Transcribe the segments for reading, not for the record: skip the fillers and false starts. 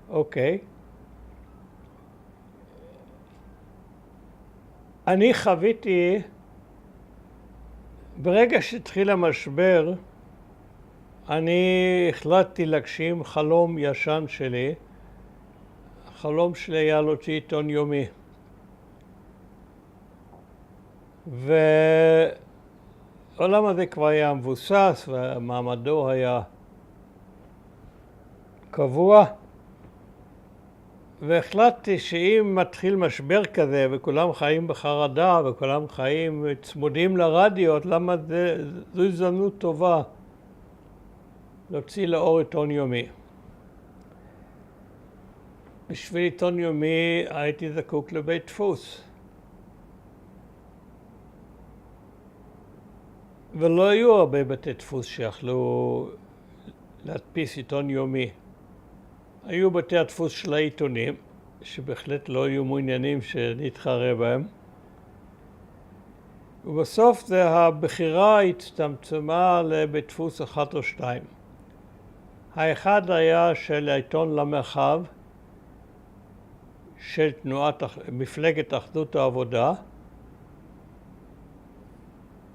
אוקיי. אני חוויתי, ברגע שהתחיל המשבר, אני החלטתי להגשים חלום ישן שלי. החלום שלי היה להוציא עיתון יומי. והעולם הזה כבר היה מבוסס ומעמדו היה קבוע. והחלטתי שאם מתחיל משבר כזה וכולם חיים בחרדה וכולם חיים צמודים לרדיו, למה זו הזדמנות טובה להוציא לאור עיתון יומי. בשביל עיתון יומי הייתי זקוק לבית דפוס. ולא היו הרבה בתי דפוס שיכלו להדפיס עיתון יומי. היו בתי הדפוס של העיתונים, שבהחלט לא היו מעוניינים שנתחרה בהם. ובסוף הבחירה הצטמצמה לבית דפוס אחד או שתיים. האחד היה של העיתון למרחב, של מפלגת אחדות העבודה,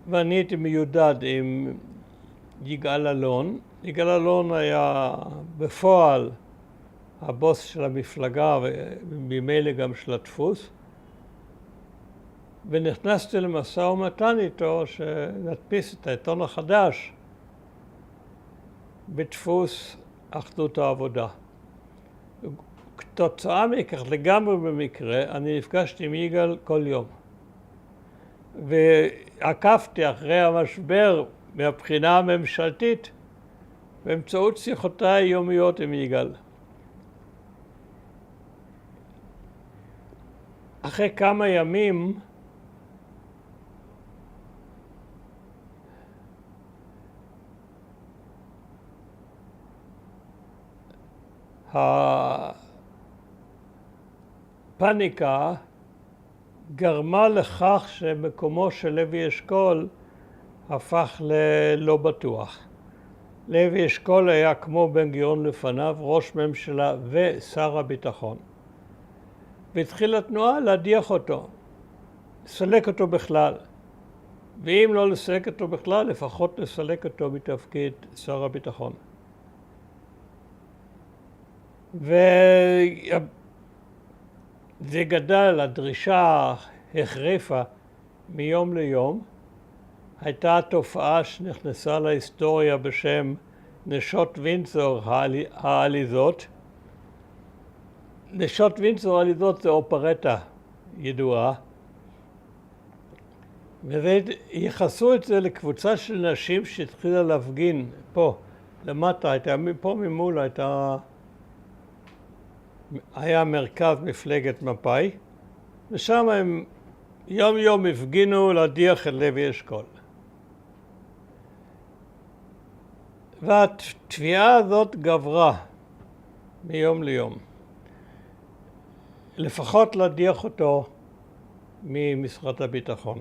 ואני הייתי מיודד עם יגאל אלון. יגאל אלון היה בפועל הבוס של המפלגה וממילא גם של הדפוס, ונכנסתי למשא ומתן איתו שנדפיס את העיתון החדש בדפוס אחדות העבודה. כתוצאה מכך, לגמרי במקרה, אני נפגשתי עם יגאל כל יום. ועקבתי אחרי המשבר מהבחינה הממשלתית באמצעות שיחותיי יומיות עם יגאל. אחרי כמה ימים הפאניקה גרמה לכך שמקומו של לוי אשכול הפך ללא בטוח. לוי אשכול היה כמו בן גוריון לפניו, ראש ממשלה ושר הביטחון. והתחילה התנועה להדיח אותו, לסלק אותו בכלל. ואם לא לסלק אותו בכלל, לפחות לסלק אותו מתפקיד שר הביטחון. וזה גדל, הדרישה החריפה מיום ליום. הייתה תופעה שנכנסה להיסטוריה בשם נשות וינדזור העליזות. נשות וינדזור העליזות זה אופרטה ידועה. וייחסו את זה לקבוצה של נשים שהתחילה להפגין פה, למטה, פה ממול היה מרכז מפלגת מפא"י, ושם הם יום יום הפגינו להדיח את לוי אשכול. והתביעה הזאת גברה מיום ליום. לפחות להדיח אותו ממשרד הביטחון.